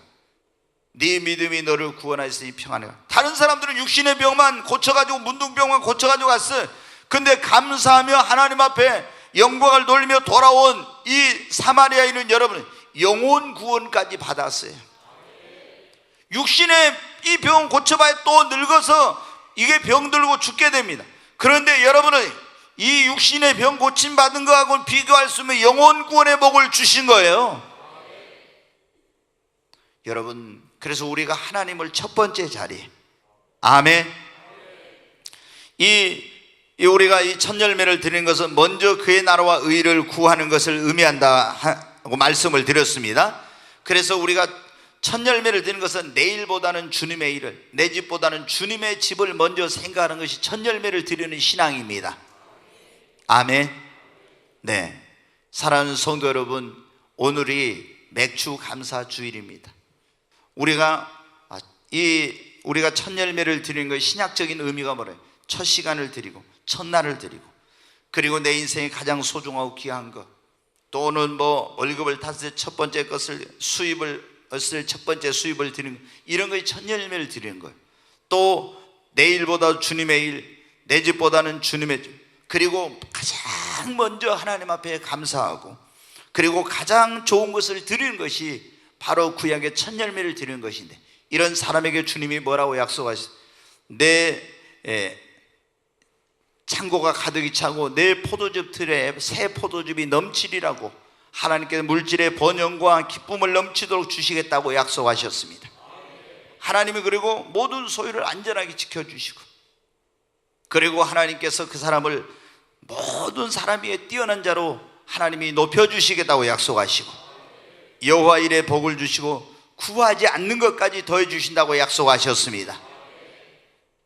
네 믿음이 너를 구원하였으니 평안해. 다른 사람들은 육신의 병만 고쳐가지고 문둥병만 고쳐가지고 갔어요. 근데 감사하며 하나님 앞에 영광을 돌리며 돌아온 이 사마리아인은 여러분 영혼 구원까지 받았어요. 육신의 이 병 고쳐봐야 또 늙어서 이게 병 들고 죽게 됩니다. 그런데 여러분은 이 육신의 병 고침 받은 거하고는 비교할 수 없는 영혼 구원의 복을 주신 거예요. 여러분, 그래서 우리가 하나님을 첫 번째 자리, 아멘. 우리가 이 첫 열매를 드리는 것은 먼저 그의 나라와 의를 구하는 것을 의미한다 하고 말씀을 드렸습니다. 그래서 우리가 첫 열매를 드리는 것은 내일보다는 주님의 일을, 내 집보다는 주님의 집을 먼저 생각하는 것이 첫 열매를 드리는 신앙입니다. 아멘. 네, 사랑하는 성도 여러분, 오늘이 맥주 감사 주일입니다. 우리가 첫 열매를 드리는 것의 신약적인 의미가 뭐래요? 첫 시간을 드리고 첫날을 드리고 그리고 내 인생에 가장 소중하고 귀한 것, 또는 뭐 월급을 탔을 때 첫 번째 것을 첫 번째 수입을 드리는 것, 이런 것이 첫 열매를 드리는 거예요. 또 내일보다 주님의 일, 내 집보다는 주님의 집, 그리고 가장 먼저 하나님 앞에 감사하고 그리고 가장 좋은 것을 드리는 것이 바로 구약의 첫 열매를 드리는 것인데, 이런 사람에게 주님이 뭐라고 약속하시죠? 내 창고가 가득히 차고 내 포도즙 틀에 새 포도즙이 넘치리라고 하나님께서 물질의 번영과 기쁨을 넘치도록 주시겠다고 약속하셨습니다. 하나님이 그리고 모든 소유를 안전하게 지켜주시고, 그리고 하나님께서 그 사람을 모든 사람 위에 뛰어난 자로 하나님이 높여주시겠다고 약속하시고, 여호와 일에 복을 주시고 구하지 않는 것까지 더해 주신다고 약속하셨습니다.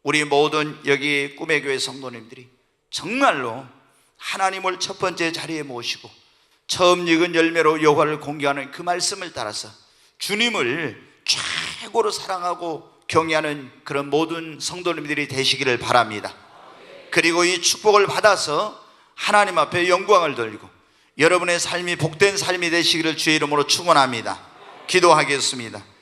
우리 모든 여기 꿈의 교회 성도님들이 정말로 하나님을 첫 번째 자리에 모시고 처음 익은 열매로 여호와를 공경하는 그 말씀을 따라서 주님을 최고로 사랑하고 경외하는 그런 모든 성도님들이 되시기를 바랍니다. 그리고 이 축복을 받아서 하나님 앞에 영광을 돌리고 여러분의 삶이 복된 삶이 되시기를 주의 이름으로 축원합니다. 기도하겠습니다.